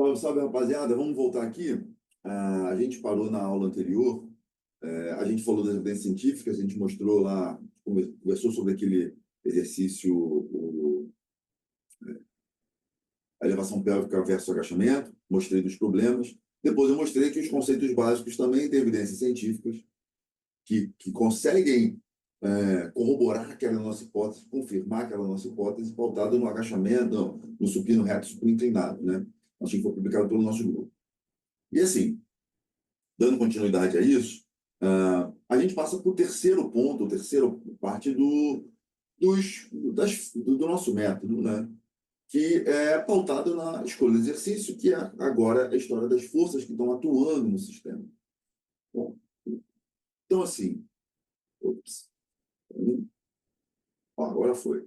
Salve, salve, rapaziada. Vamos voltar aqui. A gente parou na aula anterior. A gente falou das evidências científicas, a gente mostrou lá, conversou sobre aquele exercício, a elevação pélvica versus agachamento, mostrei dos problemas. Depois eu mostrei que os conceitos básicos também têm evidências científicas que conseguem corroborar aquela nossa hipótese, confirmar aquela nossa hipótese pautada no agachamento, no supino reto, supino inclinado, né? Assim que foi publicado pelo nosso grupo. E assim, dando continuidade a isso, a gente passa para o terceiro ponto, a terceira parte do nosso método, né? Que é pautado na escolha do exercício, que é agora a história das forças que estão atuando no sistema. Bom, então, assim, ops, agora foi.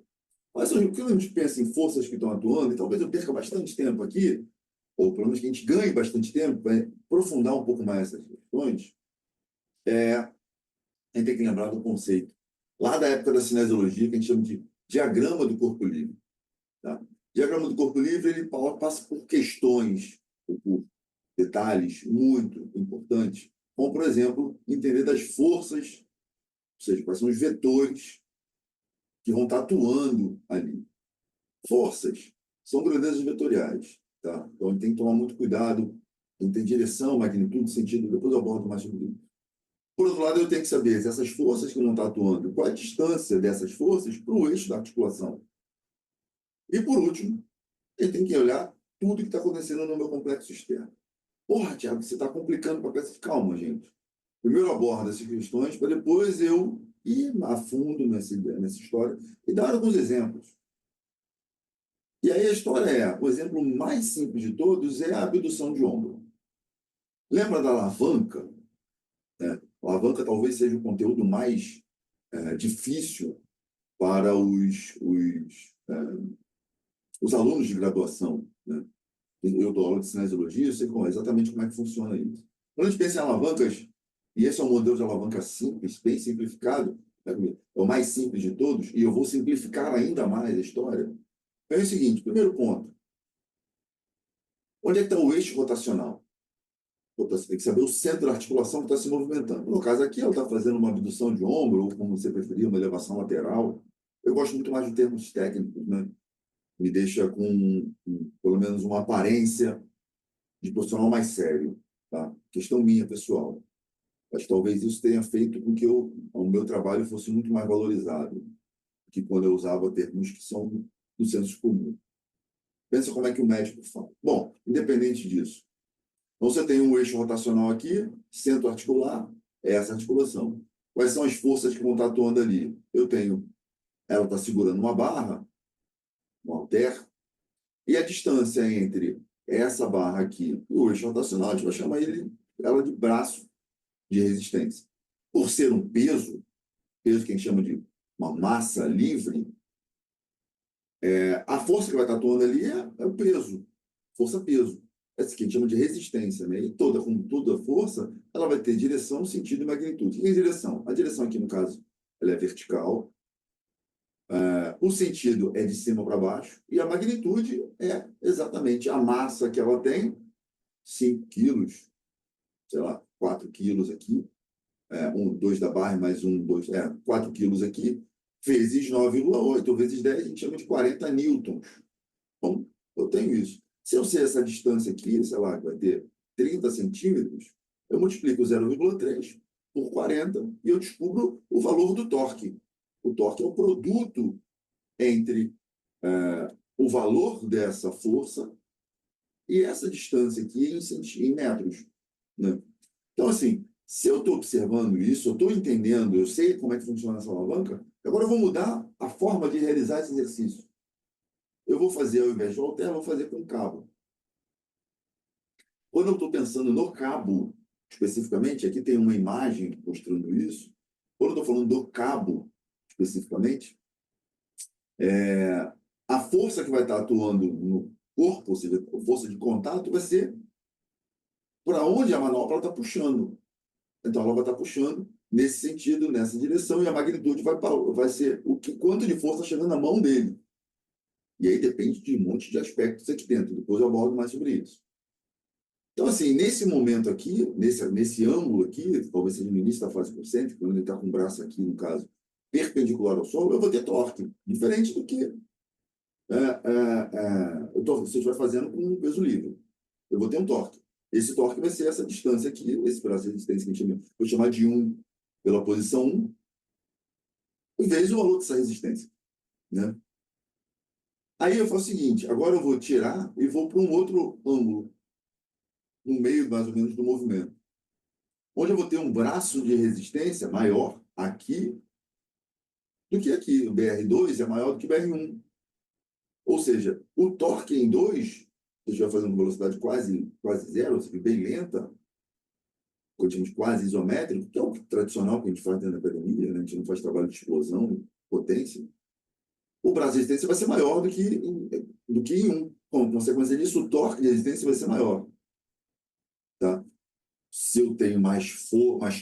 Mas quando a gente pensa em forças que estão atuando, e talvez eu perca bastante tempo aqui, ou pelo menos que a gente ganhe bastante tempo para aprofundar um pouco mais essas questões, a gente tem que lembrar do conceito lá da época da cinesiologia, que a gente chama de diagrama do corpo livre. Tá? Diagrama do corpo livre, ele passa por questões, por detalhes muito importantes, como, por exemplo, entender das forças, ou seja, quais são os vetores que vão estar atuando ali. Forças são grandezas vetoriais. Tá? Então, a gente tem que tomar muito cuidado em ter direção, magnitude, sentido. Depois eu abordo mais sobre isso. Por outro lado, eu tenho que saber se essas forças que não estão atuando, qual é a distância dessas forças para o eixo da articulação. E, por último, ele tem que olhar tudo que está acontecendo no meu complexo externo. Porra, Thiago, você está complicando para peça. Calma, gente. Primeiro eu abordo essas questões, para depois eu ir a fundo nessa história e dar alguns exemplos. E aí a história o exemplo mais simples de todos é a abdução de ombro. Lembra da alavanca? Né? A alavanca talvez seja o conteúdo mais difícil para os alunos de graduação. Né? Eu dou aula de cinesiologia, eu sei exatamente como é que funciona isso. Quando a gente pensa em alavancas, e esse é um modelo de alavanca simples, bem simplificado, é o mais simples de todos, e eu vou simplificar ainda mais a história. É o seguinte, primeiro ponto, onde é que está o eixo rotacional? Você tem que saber o centro da articulação que está se movimentando. No caso aqui, ela está fazendo uma abdução de ombro, ou como você preferir, uma elevação lateral. Eu gosto muito mais de termos técnicos, né? Me deixa com pelo menos uma aparência de profissional mais sério, tá? Questão minha, pessoal. Mas talvez isso tenha feito com que o meu trabalho fosse muito mais valorizado que quando eu usava termos que são do senso comum. Pensa como é que o médico fala. Bom, independente disso. Então, você tem um eixo rotacional aqui, centro articular, é essa articulação. Quais são as forças que vão estar atuando ali? Ela está segurando uma barra, um halter, e a distância entre essa barra aqui e o eixo rotacional, a gente vai chamar ela de braço de resistência. Por ser um peso que a gente chama de uma massa livre, a força que vai estar atuando ali é o peso, força-peso. Essa que a gente chama de resistência, né? E como toda força, ela vai ter direção, sentido e magnitude. E a direção? A direção aqui, no caso, ela é vertical. O sentido é de cima para baixo. E a magnitude é exatamente a massa que ela tem, 5 quilos, sei lá, 4 quilos aqui, 2 da barra mais 4 quilos aqui, vezes 9,8, ou vezes 10, a gente chama de 40 newtons. Bom, eu tenho isso. Se eu sei essa distância aqui, sei lá, vai ter 30 centímetros, eu multiplico 0,3 por 40 e eu descubro o valor do torque. O torque é o produto entre o valor dessa força e essa distância aqui em metros. Né? Então, assim, se eu estou observando isso, eu estou entendendo, eu sei como é que funciona essa alavanca, agora eu vou mudar a forma de realizar esse exercício. Eu vou fazer, ao invés de halter, eu vou fazer com cabo. Quando eu estou pensando no cabo, especificamente, aqui tem uma imagem mostrando isso. Quando eu estou falando do cabo, especificamente, a força que vai estar atuando no corpo, ou seja, a força de contato, vai ser para onde a manopla está puxando. Então, ela vai estar puxando nesse sentido, nessa direção, e a magnitude vai ser quanto de força chegando na mão dele. E aí depende de um monte de aspectos aqui dentro. Depois eu abordo mais sobre isso. Então, assim, nesse momento aqui, nesse ângulo aqui, talvez seja no início da fase concêntrica, quando ele está com o braço aqui, no caso, perpendicular ao solo, eu vou ter torque, diferente do que se eu estiver fazendo com um peso livre. Eu vou ter um torque. Esse torque vai ser essa distância aqui, esse braço de resistência que a gente chama, vou chamar de 1 pela posição 1, vezes o valor dessa resistência, né? Aí eu faço o seguinte, agora eu vou tirar e vou para um outro ângulo, no meio mais ou menos do movimento, onde eu vou ter um braço de resistência maior aqui do que aqui. O BR2 é maior do que o BR1. Ou seja, o torque em 2, se eu estiver fazendo velocidade quase zero, ou seja, bem lenta, continuamos quase isométrico, que é o tradicional que a gente faz dentro da academia, né? A gente não faz trabalho de explosão, potência. O braço de resistência vai ser maior do que em 1. Com consequência disso, o torque de resistência vai ser maior. Tá? Se eu tenho mais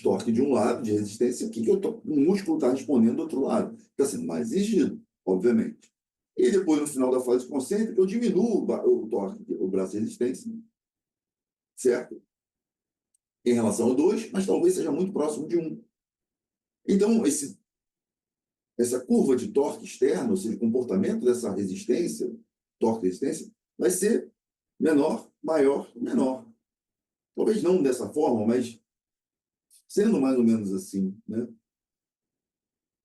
torque de um lado, de resistência, o músculo está respondendo do outro lado. Está sendo mais exigido, obviamente. E depois, no final da fase concêntrica, eu diminuo o torque, o braço de resistência, certo? Em relação ao 2, mas talvez seja muito próximo de 1. Então, essa curva de torque externo, ou seja, o comportamento dessa resistência, torque-resistência, vai ser menor, maior, menor. Talvez não dessa forma, mas sendo mais ou menos assim, né?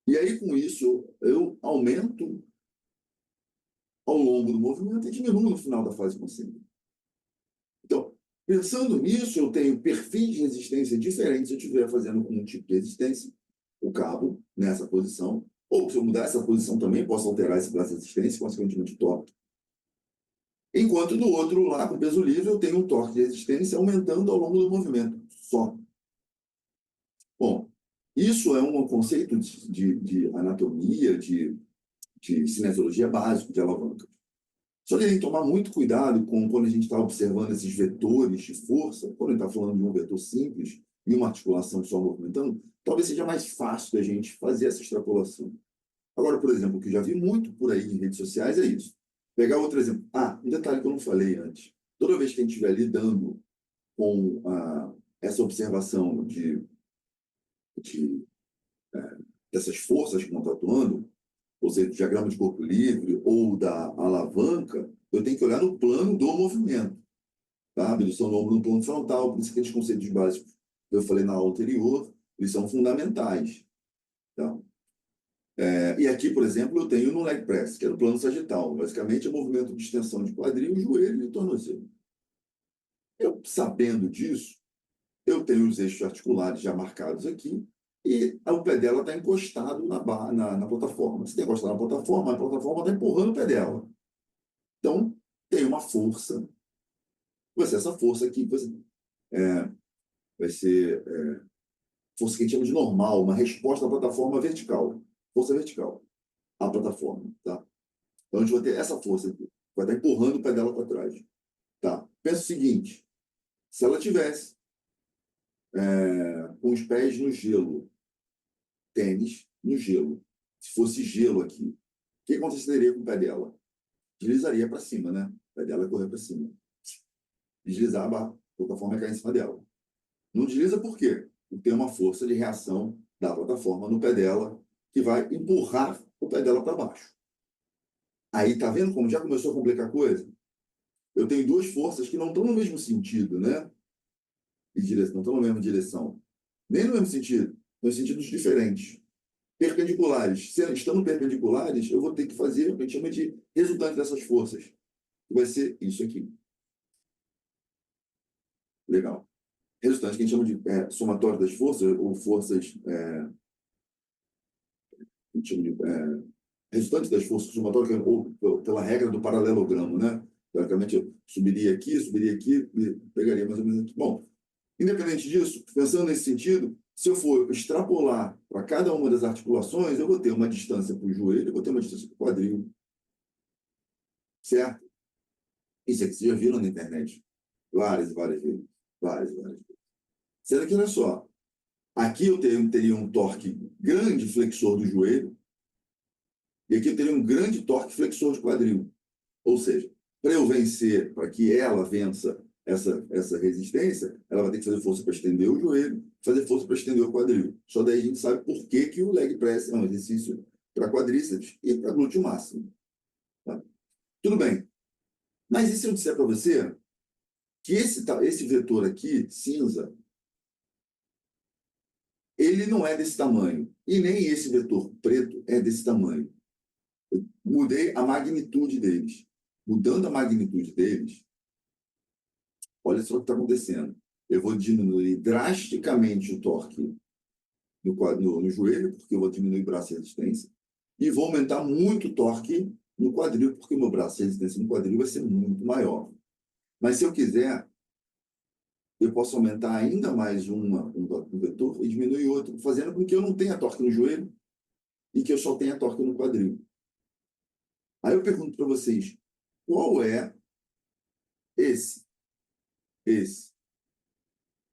E aí, com isso, eu aumento ao longo do movimento e diminuo no final da fase concêntrica. Então, pensando nisso, eu tenho perfis de resistência diferentes se eu estiver fazendo com um tipo de resistência, o cabo, nessa posição, ou se eu mudar essa posição também, posso alterar esse braço de resistência, consequentemente torque. Enquanto do outro lá, com peso livre, eu tenho um torque de resistência aumentando ao longo do movimento, só. Bom, isso é um conceito de anatomia, de cinesiologia básico de alavanca. Só que tem que tomar muito cuidado quando a gente está observando esses vetores de força, quando a gente está falando de um vetor simples e uma articulação só movimentando, talvez seja mais fácil da gente fazer essa extrapolação. Agora, por exemplo, o que eu já vi muito por aí em redes sociais é isso. Pegar outro exemplo. Um detalhe que eu não falei antes. Toda vez que a gente estiver lidando com essa observação dessas forças que vão estar atuando, ou seja, do diagrama de corpo livre ou da alavanca, eu tenho que olhar no plano do movimento. Tá? Abdução do ombro no plano frontal, por isso que aqueles conceitos básicos que eu falei na aula anterior, eles são fundamentais. Tá? E aqui, por exemplo, eu tenho no leg press, que é no plano sagital. Basicamente, é o movimento de extensão de quadril, joelho e tornozelo. Eu, sabendo disso, eu tenho os eixos articulares já marcados aqui, e o pé dela está encostado na plataforma. Se tem encostado na plataforma, a plataforma está empurrando o pé dela. Então, tem uma força. Vai ser essa força aqui, vai ser força que a gente chama de normal, uma resposta à plataforma vertical. Força vertical. À plataforma, tá? Então, a gente vai ter essa força aqui. Vai estar empurrando o pé dela para trás. Tá? Pensa o seguinte, se ela tivesse com os pés no gelo, tênis no gelo, se fosse gelo aqui, o que aconteceria com o pé dela? Deslizaria para cima, né? O pé dela ia correr para cima. Deslizar, a plataforma ia cair em cima dela. Não desliza por quê? Porque tem uma força de reação da plataforma no pé dela que vai empurrar o pé dela para baixo. Aí, tá vendo como já começou a complicar a coisa? Eu tenho duas forças que não estão no mesmo sentido, né? Não estão na mesma direção. Nem no mesmo sentido, em sentidos diferentes. Perpendiculares. Se estando perpendiculares, eu vou ter que fazer o que a gente chama de resultante dessas forças, que vai ser isso aqui. Legal. Resultante que a gente chama de somatório das forças, ou forças. A gente chama de resultante das forças somatórias, ou pela regra do paralelogramo, né? Teoricamente, eu subiria aqui, e pegaria mais ou menos aqui. Bom, independente disso, pensando nesse sentido, se eu for extrapolar para cada uma das articulações, eu vou ter uma distância para o joelho, eu vou ter uma distância para o quadril. Certo? Isso aqui vocês já viram na internet. Várias e várias vezes. Várias e várias vezes. Sendo que, olha só, aqui eu teria um torque grande flexor do joelho, e aqui eu teria um grande torque flexor de quadril. Ou seja, para eu vencer, para que ela vença essa resistência, ela vai ter que fazer força para estender o joelho, fazer força para estender o quadril. Só daí a gente sabe por que, que o leg press é um exercício para quadríceps e para glúteo máximo. Tá? Tudo bem. Mas e se eu disser para você que esse vetor aqui, cinza, ele não é desse tamanho, e nem esse vetor preto é desse tamanho. Eu mudei a magnitude deles. Mudando a magnitude deles, olha só o que está acontecendo. Eu vou diminuir drasticamente o torque no joelho, porque eu vou diminuir o braço de resistência, e vou aumentar muito o torque no quadril, porque o meu braço de resistência no quadril vai ser muito maior. Mas se eu quiser, eu posso aumentar ainda mais um vetor e diminuir outro, fazendo com que eu não tenha torque no joelho e que eu só tenha torque no quadril. Aí eu pergunto para vocês, qual é esse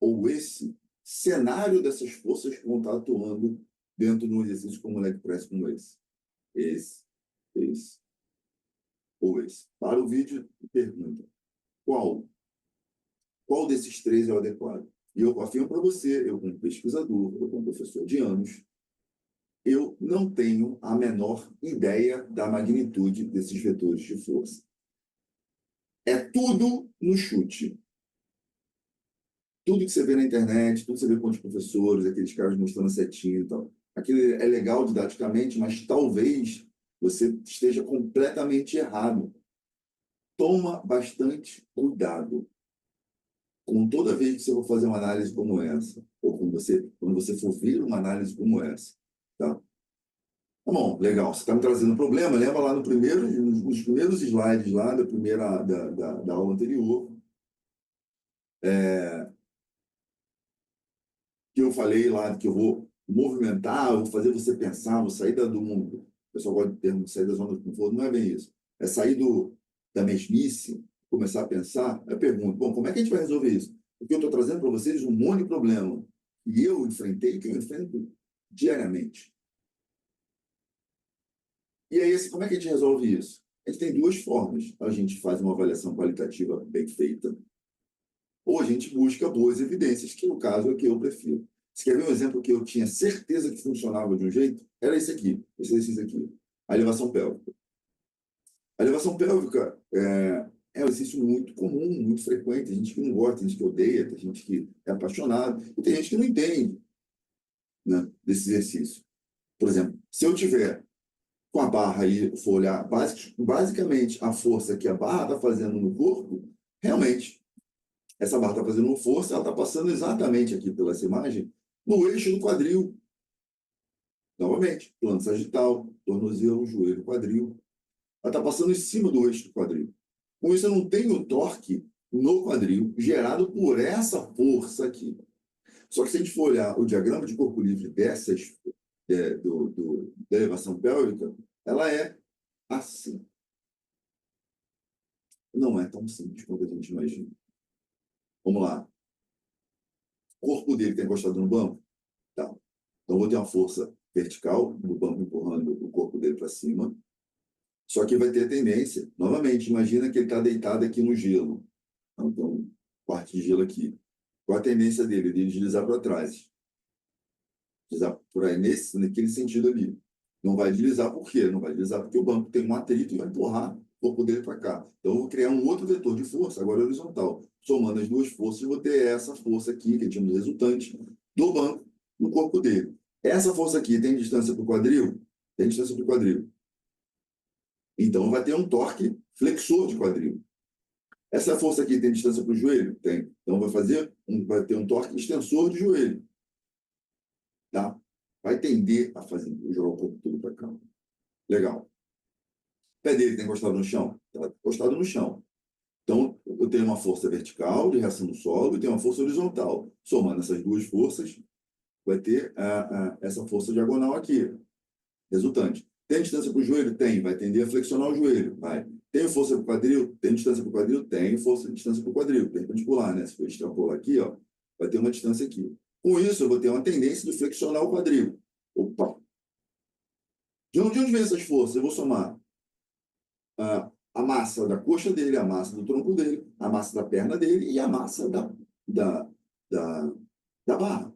ou esse cenário dessas forças que vão estar atuando dentro de um exercício como o leg press como esse? Esse ou esse. Para o vídeo, pergunta, qual desses três é o adequado? E eu afirmo para você, eu como pesquisador, eu como professor de anos, eu não tenho a menor ideia da magnitude desses vetores de força. É tudo no chute. Tudo que você vê na internet, tudo que você vê com os professores, aqueles caras mostrando setinha e tal. Aquilo é legal didaticamente, mas talvez você esteja completamente errado. Toma bastante cuidado com toda vez que você for fazer uma análise como essa, ou quando você for ver uma análise como essa. Tá? Tá bom, legal. Você está me trazendo um problema, lembra lá nos primeiros slides lá da aula anterior, que eu falei lá que eu vou movimentar, vou fazer você pensar, vou sair do mundo. O pessoal gosta de termo sair da zona de conforto, não é bem isso. É sair da mesmice, começar a pensar. Eu pergunto, bom, como é que a gente vai resolver isso? Porque eu estou trazendo para vocês um monte de problema. E eu enfrentei, que eu enfrento diariamente. E aí, como é que a gente resolve isso? A gente tem duas formas. A gente faz uma avaliação qualitativa bem feita, ou a gente busca boas evidências, que no caso é o que eu prefiro. Você quer ver um exemplo que eu tinha certeza que funcionava de um jeito? Era esse aqui, esse exercício aqui, a elevação pélvica. A elevação pélvica é um exercício muito comum, muito frequente. Tem gente que não gosta, tem gente que odeia, tem gente que é apaixonado, e tem gente que não entende, né, desse exercício. Por exemplo, se eu tiver com a barra aí, for olhar basicamente a força que a barra está fazendo no corpo, realmente, essa barra está fazendo uma força, ela está passando exatamente aqui pela essa imagem, no eixo do quadril. Novamente, plano sagital, tornozelo, joelho, quadril. Ela está passando em cima do eixo do quadril. Com isso, eu não tenho torque no quadril gerado por essa força aqui. Só que se a gente for olhar o diagrama de corpo livre da elevação pélvica, ela é assim. Não é tão simples quanto a gente imagina. Vamos lá. O corpo dele está encostado no banco? Tá. Então, vou ter uma força vertical no banco empurrando o corpo dele para cima. Só que vai ter a tendência, novamente, imagina que ele está deitado aqui no gelo. Então, parte de gelo aqui. Qual a tendência dele? De deslizar para trás. Deslizar por aí, naquele sentido ali. Não vai deslizar por quê? Não vai deslizar porque o banco tem um atrito e vai empurrar o corpo dele para cá. Então, eu vou criar um outro vetor de força, agora horizontal. Somando as duas forças, eu vou ter essa força aqui, que a gente chama de resultante, do banco no corpo dele. Essa força aqui tem distância para o quadril? Tem distância para o quadril. Então, vai ter um torque flexor de quadril. Essa força aqui tem distância para o joelho? Tem. Então, vai ter um torque extensor de joelho. Tá? Vai tender a jogar o corpo todo para cá. Legal. O pé dele tem encostado no chão? Está encostado no chão. Então, eu tenho uma força vertical de reação do solo e tenho uma força horizontal. Somando essas duas forças, vai ter essa força diagonal aqui, resultante. Tem distância para o joelho? Tem. Vai tender a flexionar o joelho. Vai. Tem força para o quadril? Tem distância para o quadril? Tem força de distância para o quadril. Perpendicular, né? Se for extrapolar aqui, ó, vai ter uma distância aqui. Com isso, eu vou ter uma tendência de flexionar o quadril. Opa! De onde vem essas forças? Eu vou somar a massa da coxa dele, a massa do tronco dele, a massa da perna dele e a massa da, da, da barra.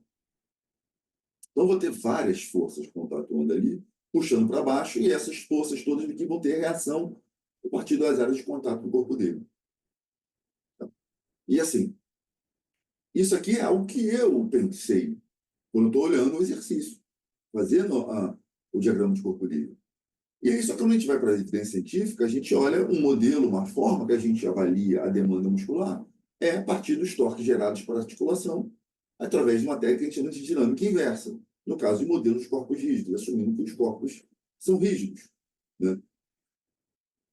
Então, eu vou ter várias forças contratuando ali, puxando para baixo, e essas forças todas aqui vão ter reação a partir das áreas de contato do corpo dele. E assim, isso aqui é algo que eu pensei quando estou olhando o exercício, fazendo o diagrama de corpo livre. E aí, só que quando a gente vai para a evidência científica, a gente olha um modelo, uma forma que a gente avalia a demanda muscular, é a partir dos torques gerados por articulação, através de uma técnica que a gente chama de dinâmica inversa, no caso de modelos de corpos rígidos, assumindo que os corpos são rígidos, né?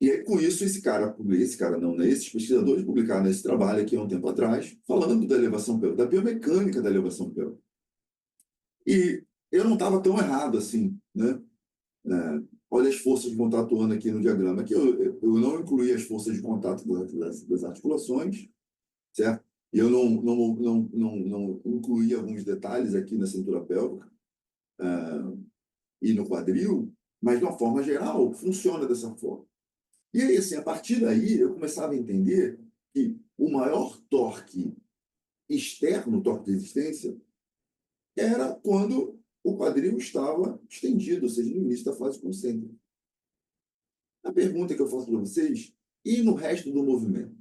E aí, com isso, esse cara não, né? Esses pesquisadores publicaram esse trabalho aqui há um tempo atrás, falando da elevação pélvica, da biomecânica da elevação pélvica. E eu não estava tão errado assim, né? Olha as forças que vão estar atuando aqui no diagrama. Aqui eu não incluí as forças de contato das articulações, certo? E eu não incluí alguns detalhes aqui na cintura pélvica e no quadril, mas de uma forma geral funciona dessa forma. E aí, assim, a partir daí, eu começava a entender que o maior torque externo, o torque de resistência, era quando o quadril estava estendido, ou seja, no início da fase concêntrica. A pergunta que eu faço para vocês, e no resto do movimento?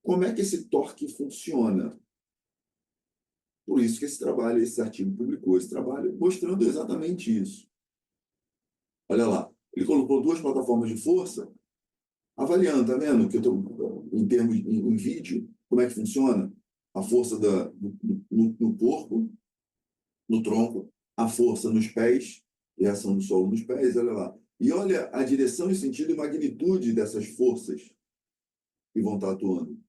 Como é que esse torque funciona? Por isso que esse artigo publicou esse trabalho, mostrando exatamente isso. Olha lá, ele colocou duas plataformas de força, avaliando, tá vendo? Que eu tô, em termos em vídeo, como é que funciona a força no corpo, no tronco, a força nos pés, reação do solo nos pés, olha lá. E olha a direção e sentido e magnitude dessas forças que vão estar atuando.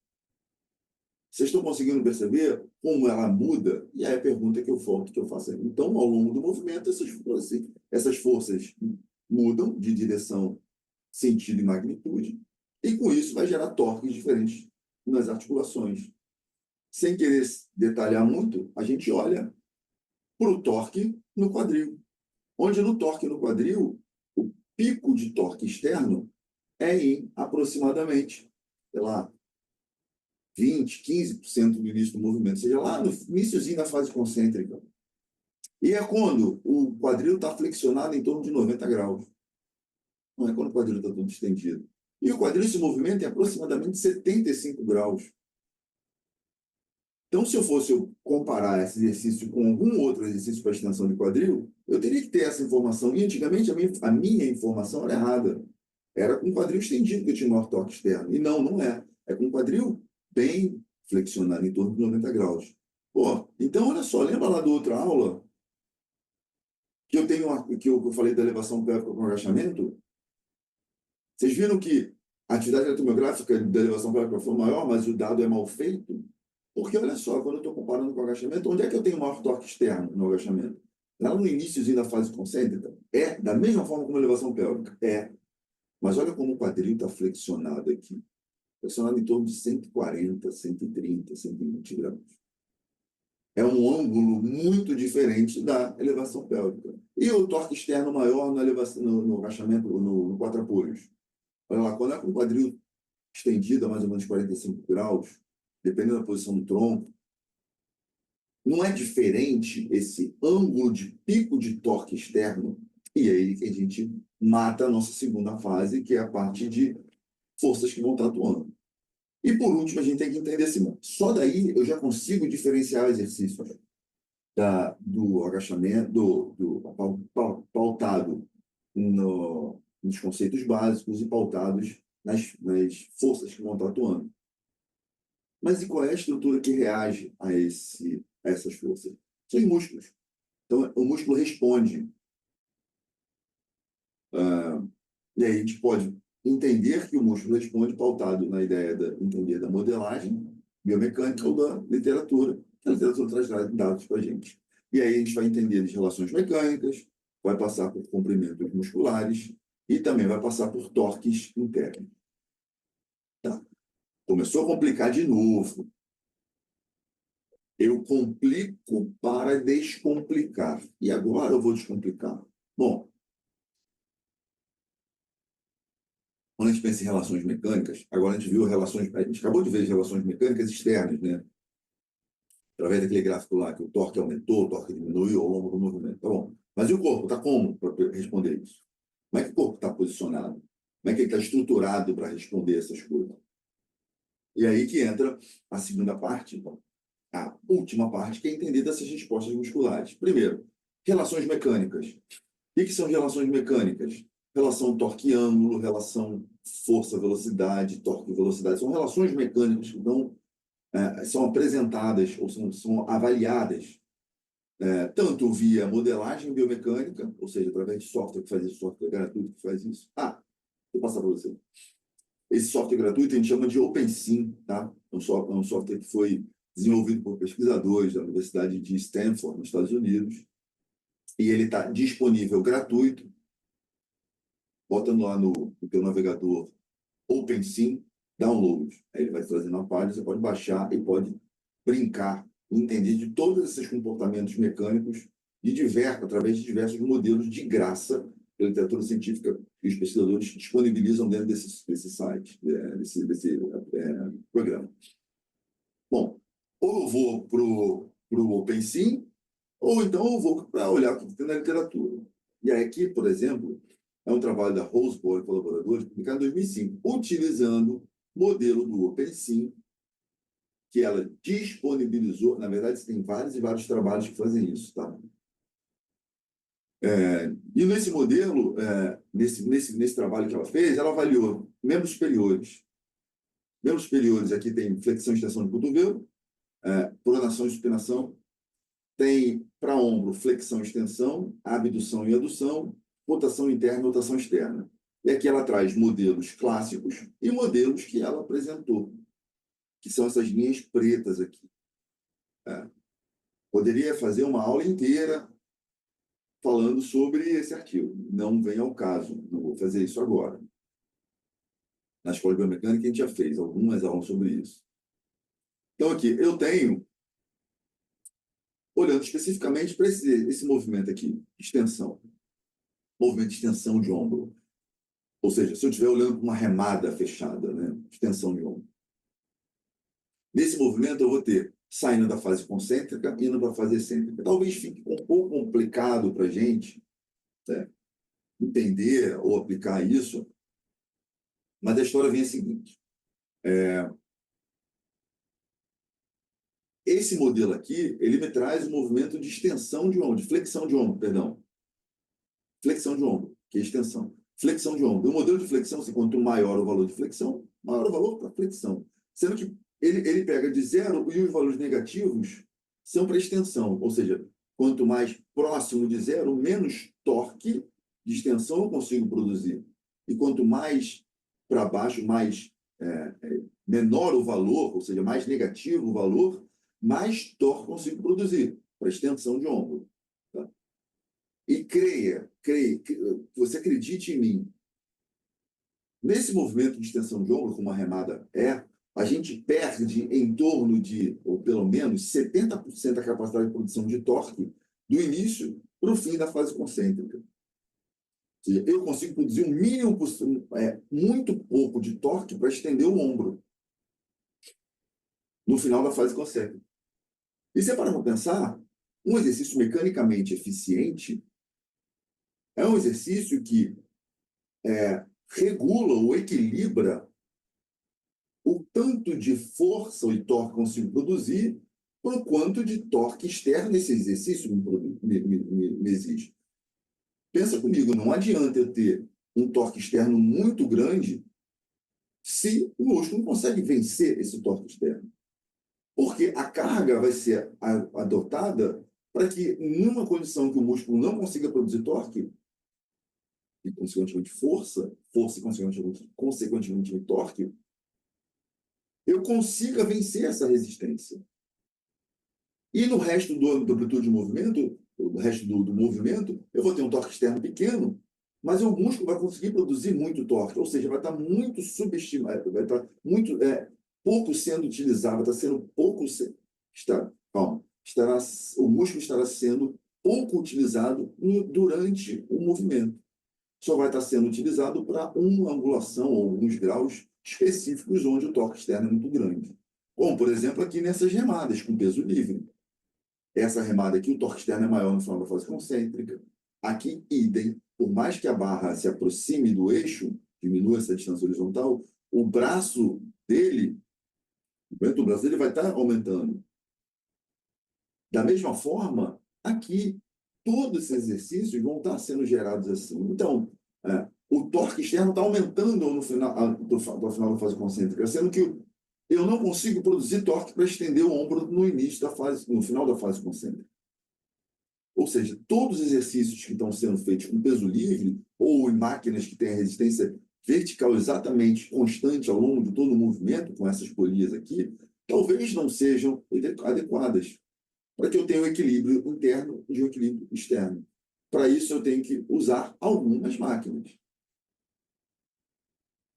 Vocês estão conseguindo perceber como ela muda? E aí a pergunta que eu faço é, então, ao longo do movimento, essas forças mudam de direção, sentido e magnitude, e com isso vai gerar torques diferentes nas articulações. Sem querer detalhar muito, a gente olha para o torque no quadril, onde no torque no quadril, o pico de torque externo é em aproximadamente, sei lá, 20, 15% do início do movimento, ou seja, lá no iníciozinho da fase concêntrica. E é quando o quadril está flexionado em torno de 90 graus. Não é quando o quadril está todo estendido. E o quadril se movimenta em aproximadamente 75 graus. Então, se eu fosse comparar esse exercício com algum outro exercício para extensão de quadril, eu teria que ter essa informação. E antigamente a minha informação era errada. Era com o quadril estendido que eu tinha maior torque externo. E não é. É com o quadril bem flexionado, em torno de 90 graus. Pô, então, olha só, lembra lá da outra aula que eu tenho que eu falei da elevação pélvica com agachamento? Vocês viram que a atividade eletromográfica da elevação pélvica foi maior, mas o dado é mal feito? Porque, olha só, quando eu estou comparando com o agachamento, onde é que eu tenho maior torque externo no agachamento? Lá no iníciozinho da fase concêntrica? É, da mesma forma como a elevação pélvica? É. Mas olha como o quadril está flexionado aqui. Flexionado em torno de 140, 130, 120 graus. É um ângulo muito diferente da elevação pélvica. E o torque externo maior na elevação, no agachamento, no quatro apoios? Olha lá, quando é com o quadril estendido a mais ou menos 45 graus, dependendo da posição do tronco, não é diferente esse ângulo de pico de torque externo, e é aí que a gente mata a nossa segunda fase, que é a parte de forças que vão estar atuando. E por último, a gente tem que entender assim, só daí eu já consigo diferenciar exercícios do agachamento, pautado nos conceitos básicos e pautados nas forças que vão estar atuando. Mas e qual é a estrutura que reage a essas forças? São os músculos. Então, o músculo responde. E aí a gente pode entender que o músculo responde pautado na ideia de entender da modelagem biomecânica ou da literatura, que a literatura traz dados para a gente. E aí a gente vai entender as relações mecânicas, vai passar por comprimentos musculares e também vai passar por torques internos. Tá. Começou a complicar de novo. Eu complico para descomplicar. E agora eu vou descomplicar. Bom, quando a gente pensa em relações mecânicas, agora a gente acabou de ver as relações mecânicas externas, né? Através daquele gráfico lá, que o torque aumentou, o torque diminuiu ao longo do movimento. Tá bom. Mas e o corpo? Está como para responder isso? Como é que o corpo está posicionado? Como é que ele está estruturado para responder essas coisas? E aí que entra a segunda parte, a última parte, que é entender dessas respostas musculares. Primeiro, relações mecânicas. O que são relações mecânicas? Relação torque-ângulo, relação força-velocidade, torque-velocidade. São relações mecânicas que são apresentadas ou são avaliadas tanto via modelagem biomecânica, ou seja, através de software que faz isso, software gratuito que faz isso. Vou passar para você. Esse software gratuito a gente chama de OpenSim, tá? É um software que foi desenvolvido por pesquisadores da Universidade de Stanford, nos Estados Unidos, e ele está disponível gratuito. Botando lá no teu navegador OpenSim, download. Aí ele vai trazer na página, você pode baixar e pode brincar, entender de todos esses comportamentos mecânicos através de diversos modelos de graça pela literatura científica que os pesquisadores disponibilizam dentro desse site, desse programa. Bom, ou eu vou para o OpenSim, ou então eu vou para olhar o que tem na literatura. E aí aqui, por exemplo, é um trabalho da Rosebow e colaboradores, publicado em 2005, utilizando o modelo do OpenSim, que ela disponibilizou. Na verdade, tem vários e vários trabalhos que fazem isso, tá? E nesse modelo, nesse trabalho que ela fez, ela avaliou membros superiores. Membros superiores, aqui tem flexão e extensão de cotovelo, pronação e supinação. Tem para ombro, flexão e extensão, abdução e adução, rotação interna e rotação externa. E aqui ela traz modelos clássicos e modelos que ela apresentou, que são essas linhas pretas aqui. Poderia fazer uma aula inteira falando sobre esse artigo. Não vem ao caso, não vou fazer isso agora. Na Escola de Biomecânica a gente já fez algumas aulas sobre isso. Então aqui, eu tenho, olhando especificamente para esse movimento aqui, extensão. Movimento de extensão de ombro. Ou seja, se eu estiver olhando para uma remada fechada, né? Extensão de ombro. Nesse movimento, eu vou ter saindo da fase concêntrica, indo para a fase excêntrica. Talvez fique um pouco complicado para a gente, né, entender ou aplicar isso, mas a história vem a seguinte. Esse modelo aqui, ele me traz um movimento de extensão de ombro, de flexão de ombro, perdão. Flexão de ombro, que é extensão. Flexão de ombro. O modelo de flexão, quanto maior o valor de flexão, maior o valor para flexão. Sendo que ele pega de zero e os valores negativos são para extensão. Ou seja, quanto mais próximo de zero, menos torque de extensão eu consigo produzir. E quanto mais para baixo, menor o valor, ou seja, mais negativo o valor, mais torque eu consigo produzir para extensão de ombro. Tá? E creia, você acredite em mim. Nesse movimento de extensão de ombro, como a remada a gente perde em torno de, ou pelo menos, 70% da capacidade de produção de torque do início para o fim da fase concêntrica. Ou seja, eu consigo produzir um mínimo, muito pouco de torque para estender o ombro no final da fase concêntrica. E se para pensar, um exercício mecanicamente eficiente é um exercício que regula ou equilibra o tanto de força e torque que eu consigo produzir por quanto de torque externo esse exercício me exige. Pensa comigo, não adianta eu ter um torque externo muito grande se o músculo não consegue vencer esse torque externo. Porque a carga vai ser adotada para que, numa condição que o músculo não consiga produzir torque, e consequentemente força e consequentemente torque, eu consiga vencer essa resistência. E no resto da amplitude de movimento, no resto do movimento, eu vou ter um torque externo pequeno, mas o músculo vai conseguir produzir muito torque, ou seja, vai estar muito subestimado, vai estar muito pouco sendo utilizado, vai estar sendo pouco o músculo estará sendo pouco utilizado durante o movimento. só vai estar sendo utilizado para uma angulação ou alguns graus específicos onde o torque externo é muito grande. Como, por exemplo, aqui nessas remadas com peso livre. Essa remada aqui, o torque externo é maior no final da fase concêntrica. Aqui, idem, por mais que a barra se aproxime do eixo, diminua essa distância horizontal, o braço dele, o braço dele vai estar aumentando. Da mesma forma, aqui, todos esses exercícios vão estar sendo gerados assim. Então, o torque externo está aumentando no final, do final da fase concêntrica, sendo que eu não consigo produzir torque para estender o ombro no início da fase, no final da fase concêntrica. Ou seja, todos os exercícios que estão sendo feitos com peso livre ou em máquinas que têm a resistência vertical exatamente constante ao longo de todo o movimento, com essas polias aqui, talvez não sejam adequadas para que eu tenha um equilíbrio interno e um equilíbrio externo. Para isso, eu tenho que usar algumas máquinas.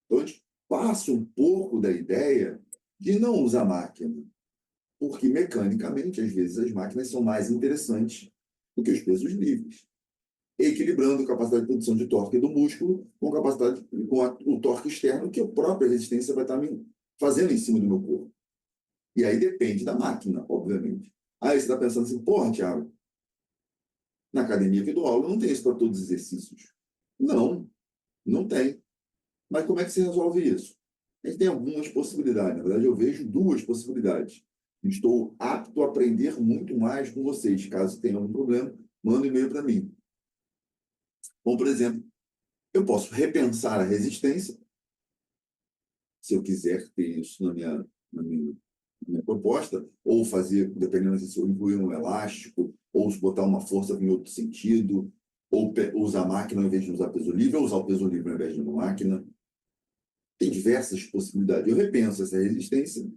Então, a gente passa um pouco da ideia de não usar máquina, porque mecanicamente, às vezes, as máquinas são mais interessantes do que os pesos livres, equilibrando a capacidade de produção de torque do músculo com o torque externo que a própria resistência vai estar me fazendo em cima do meu corpo. E aí depende da máquina, obviamente. Aí você está pensando assim, porra, Thiago, na academia que eu dou aula não tem isso para todos os exercícios. Não, não tem. Mas como é que se resolve isso? A gente tem algumas possibilidades. Na verdade, eu vejo duas possibilidades. Estou apto a aprender muito mais com vocês. Caso tenha algum problema, manda um e-mail para mim. Bom, por exemplo, eu posso repensar a resistência, se eu quiser ter isso na minha proposta, ou fazer, dependendo se eu incluir um elástico, ou se botar uma força em outro sentido, ou usar a máquina ao invés de usar peso livre, ou usar o peso livre ao invés de uma máquina. Tem diversas possibilidades. Eu repenso essa resistência,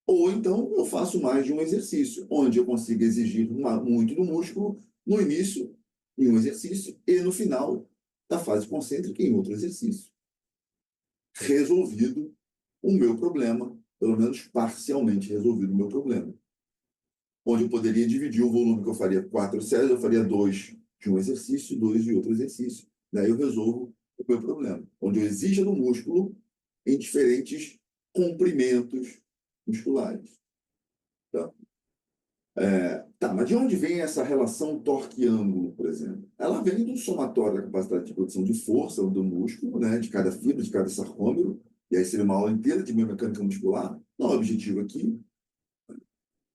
ou então eu faço mais de um exercício, onde eu consigo exigir muito do músculo no início, em um exercício, e no final da fase concêntrica, em outro exercício. Resolvido o meu problema, pelo menos parcialmente resolvido o meu problema. Onde eu poderia dividir o volume que eu faria 4 séries, eu faria 2 de um exercício, 2 de outro exercício. Daí eu resolvo o meu problema. Onde eu exija do músculo em diferentes comprimentos musculares. Tá? Mas de onde vem essa relação torque-ângulo, por exemplo? Ela vem do somatório da capacidade de produção de força do músculo, né, de cada fibra, de cada sarcômero, e aí seria uma aula inteira de biomecânica muscular. Não é o objetivo aqui.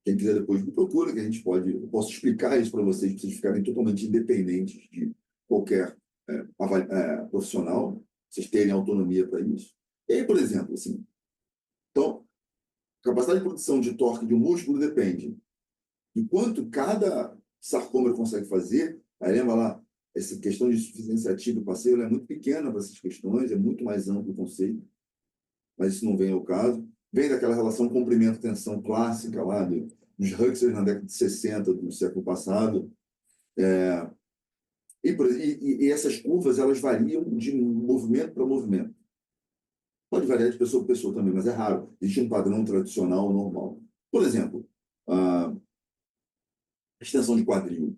Quem quiser depois me procura, que eu posso explicar isso para vocês ficarem totalmente independentes de qualquer profissional, vocês terem autonomia para isso. E aí, por exemplo, assim, então, a capacidade de produção de torque de um músculo depende de quanto cada sarcômero consegue fazer. Aí lembra lá, essa questão de insuficiência ativa e passiva é muito pequena para essas questões, é muito mais amplo o conceito, mas isso não vem ao caso. Vem daquela relação comprimento-tensão clássica lá dos Huxley na década de 60 do século passado. E essas curvas, elas variam de movimento para movimento. Pode variar de pessoa para pessoa também, mas é raro. Existe um padrão tradicional normal. Por exemplo, a extensão de quadril.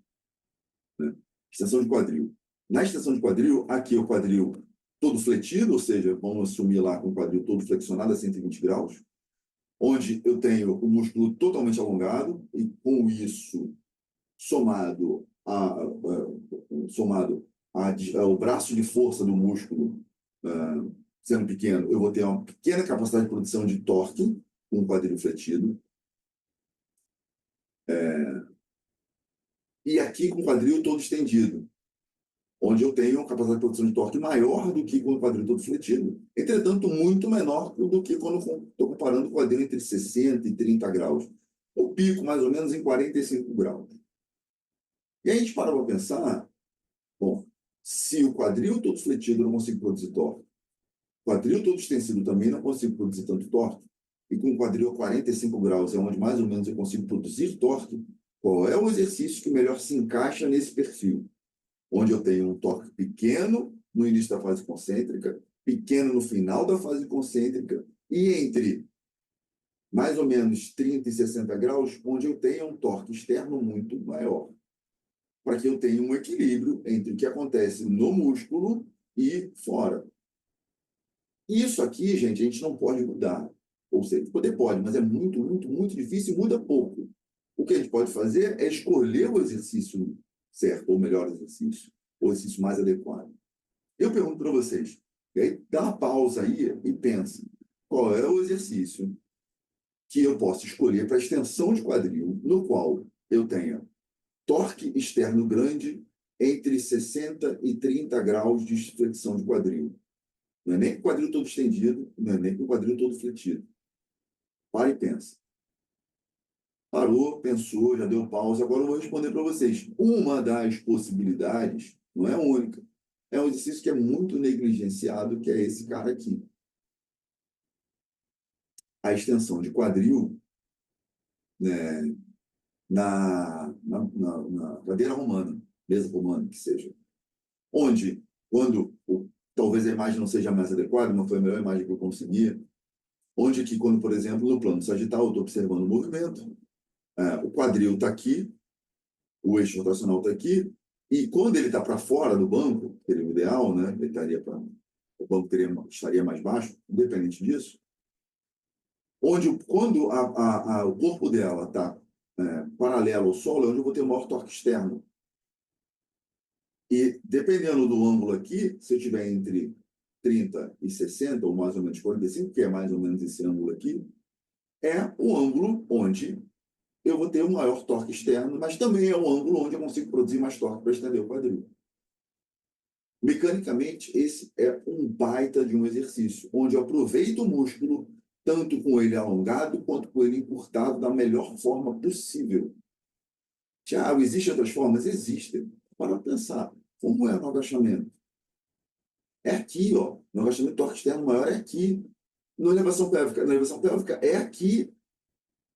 Né? Extensão de quadril. Na extensão de quadril, aqui é o quadril todo fletido, ou seja, vamos assumir lá com o quadril todo flexionado a 120 graus, onde eu tenho o músculo totalmente alongado, e com isso, somado ao braço de força do músculo sendo pequeno, eu vou ter uma pequena capacidade de produção de torque com o quadril fletido. E aqui com o quadril todo estendido, onde eu tenho uma capacidade de produção de torque maior do que com o quadril todo fletido, entretanto, muito menor do que quando estou comparando o quadril entre 60 e 30 graus. O pico, mais ou menos, em 45 graus. E aí a gente para para pensar, bom, se o quadril todo fletido eu não consigo produzir torque, o quadril todo extensido também não consigo produzir tanto torque, e com o quadril a 45 graus é onde mais ou menos eu consigo produzir torque, qual é o exercício que melhor se encaixa nesse perfil? Onde eu tenho um torque pequeno no início da fase concêntrica, pequeno no final da fase concêntrica, e entre mais ou menos 30 e 60 graus, onde eu tenho um torque externo muito maior, para que eu tenha um equilíbrio entre o que acontece no músculo e fora. Isso aqui, gente, a gente não pode mudar. Ou seja, poder pode, mas é muito, muito, muito difícil e muda pouco. O que a gente pode fazer é escolher o exercício certo, ou o melhor exercício, o exercício mais adequado. Eu pergunto para vocês, e aí dá uma pausa aí e pensa, qual é o exercício que eu posso escolher para extensão de quadril, no qual eu tenha torque externo grande entre 60 e 30 graus de flexão de quadril. Não é nem com o quadril todo estendido, não é nem com o quadril todo fletido. Para e pensa. Parou, pensou, já deu pausa. Agora eu vou responder para vocês. Uma das possibilidades, não é única, é um exercício que é muito negligenciado, que é esse cara aqui. A extensão de quadril, né, na cadeira romana, mesa romana, que seja. Onde, quando, talvez a imagem não seja mais adequada, mas foi a melhor imagem que eu consegui, onde que, quando, por exemplo, no plano sagital, eu estou observando o movimento, o quadril está aqui, o eixo rotacional está aqui, e quando ele está para fora do banco, que seria o ideal, né? Ele estaria o banco estaria mais baixo, independente disso, onde quando o corpo dela está paralelo ao solo, é onde eu vou ter o maior torque externo. E dependendo do ângulo aqui, se eu tiver entre 30 e 60, ou mais ou menos 45, que é mais ou menos esse ângulo aqui, é o ângulo onde eu vou ter o maior torque externo, mas também é o ângulo onde eu consigo produzir mais torque para estender o quadril. Mecanicamente, esse é um baita de um exercício, onde eu aproveito o músculo, tanto com ele alongado, quanto com ele encurtado, da melhor forma possível. Tiago, existem outras formas? Existem. Para pensar, como é no agachamento? É aqui, ó. No agachamento, o torque externo maior é aqui. Na elevação pélvica é aqui,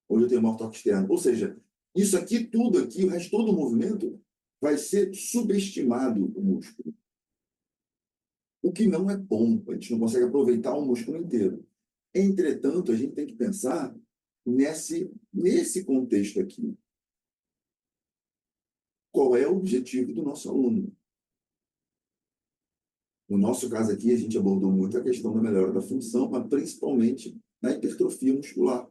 onde eu tenho o maior torque externo. Ou seja, isso aqui, tudo aqui, o resto todo o movimento, vai ser subestimado o músculo. O que não é bom, a gente não consegue aproveitar o músculo inteiro. Entretanto, a gente tem que pensar nesse contexto aqui. Qual é o objetivo do nosso aluno? No nosso caso aqui, a gente abordou muito a questão da melhora da função, mas principalmente na hipertrofia muscular.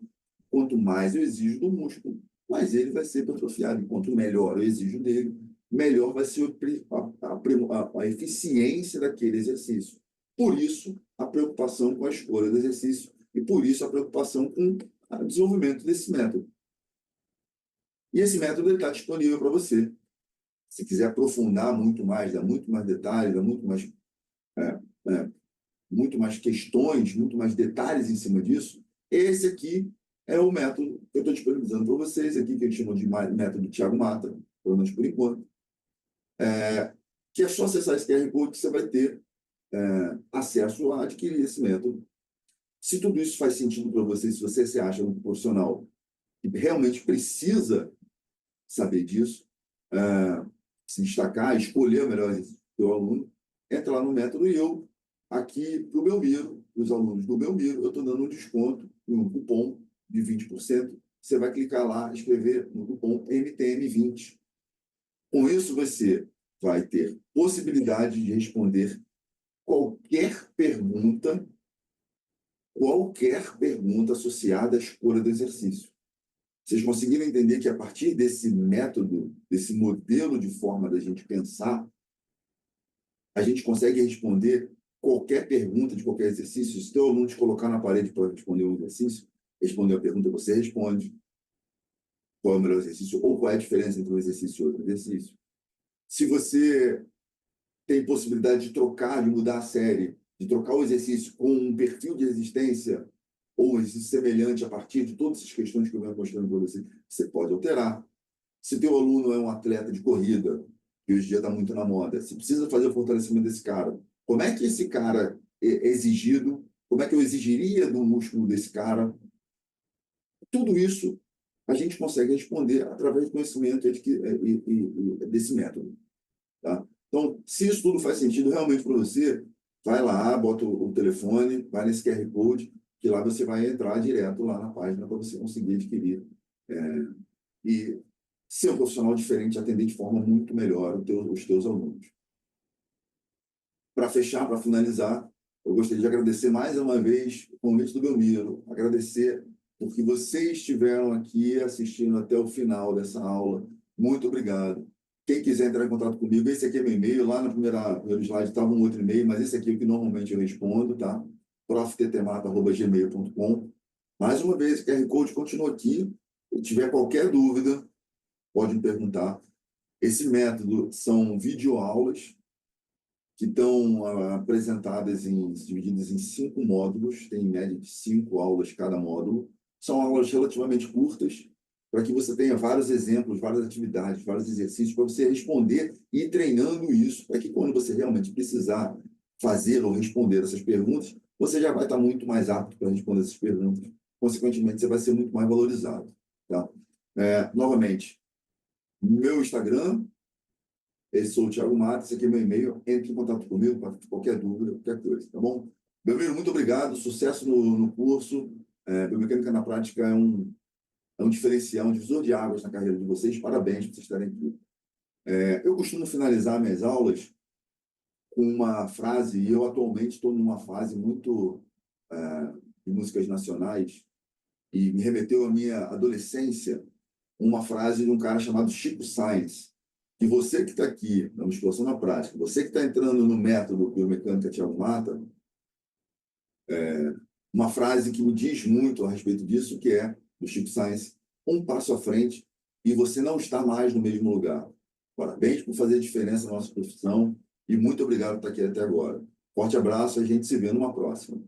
Quanto mais eu exijo do músculo, mais ele vai ser hipertrofiado. E quanto melhor eu exijo dele, melhor vai ser a eficiência daquele exercício. Por isso, a preocupação com a escolha do exercício e por isso a preocupação com o desenvolvimento desse método. E esse método está disponível para você. Se quiser aprofundar muito mais, dar muito mais detalhes, dar é, é, muito mais questões, muito mais detalhes em cima disso, esse aqui é o método que eu estou disponibilizando para vocês aqui, que eles chamam de método Thiago Mata, pelo menos por enquanto, que é só acessar esse QR Code que você vai ter acesso a adquirir esse método. Se tudo isso faz sentido para você, se você se acha um profissional que realmente precisa saber disso, se destacar, escolher o melhor exercício do seu aluno, entra lá no método e eu, aqui para o Belmiro, para os alunos do Belmiro, eu estou dando um desconto, um cupom de 20%. Você vai clicar lá, escrever no cupom MTM20. Com isso, você vai ter possibilidade de responder qualquer pergunta associada à escolha do exercício. Vocês conseguiram entender que a partir desse método, desse modelo de forma da gente pensar, a gente consegue responder qualquer pergunta de qualquer exercício? Se o teu aluno te colocar na parede para responder um exercício, responder a pergunta, você responde qual é o melhor exercício ou qual é a diferença entre um exercício e outro exercício. Se você tem possibilidade de trocar, de mudar a série, de trocar o exercício com um perfil de resistência ou um exercício semelhante a partir de todas essas questões que eu venho mostrando para você, você pode alterar. Se teu aluno é um atleta de corrida, que hoje em dia está muito na moda, se precisa fazer o fortalecimento desse cara, como é que esse cara é exigido? Como é que eu exigiria do músculo desse cara? Tudo isso a gente consegue responder através do conhecimento desse método. Tá? Então, se isso tudo faz sentido realmente para você, vai lá, bota o telefone, vai nesse QR Code, que lá você vai entrar direto lá na página para você conseguir adquirir e ser um profissional diferente, atender de forma muito melhor os teus alunos. para fechar, para finalizar, eu gostaria de agradecer mais uma vez o convite do Belmiro, agradecer porque vocês estiveram aqui assistindo até o final dessa aula. Muito obrigado. Quem quiser entrar em contato comigo, esse aqui é meu e-mail, lá no primeiro slide estava um outro e-mail, mas esse aqui é o que normalmente eu respondo, tá? profttemata@gmail.com. Mais uma vez, o QR Code continua aqui. Se tiver qualquer dúvida, pode me perguntar. Esse método são videoaulas que estão apresentadas divididas em 5 módulos, tem em média de 5 aulas cada módulo. São aulas relativamente curtas, para que você tenha vários exemplos, várias atividades, vários exercícios para você responder e ir treinando isso, para que quando você realmente precisar fazer ou responder essas perguntas, você já vai estar muito mais apto para responder essas perguntas. Consequentemente, você vai ser muito mais valorizado. Tá? Novamente, meu Instagram, eu sou o Thiago Matos, esse aqui é meu e-mail. Entre em contato comigo para qualquer dúvida, qualquer coisa, tá bom? Belmiro, muito obrigado, sucesso no curso. Biomecânica na prática é um diferencial, um divisor de águas na carreira de vocês. Parabéns por vocês estarem aqui. Eu costumo finalizar minhas aulas com uma frase, e eu atualmente estou numa fase muito de músicas nacionais, e me remeteu à minha adolescência, uma frase de um cara chamado Chico Science, que você que está aqui na musculação na prática, você que está entrando no método biomecânica Thiago Mata, uma frase que me diz muito a respeito disso, que é do Chico Science: um passo à frente e você não está mais no mesmo lugar. Parabéns por fazer a diferença na nossa profissão e muito obrigado por estar aqui até agora. Forte abraço, a gente se vê numa próxima.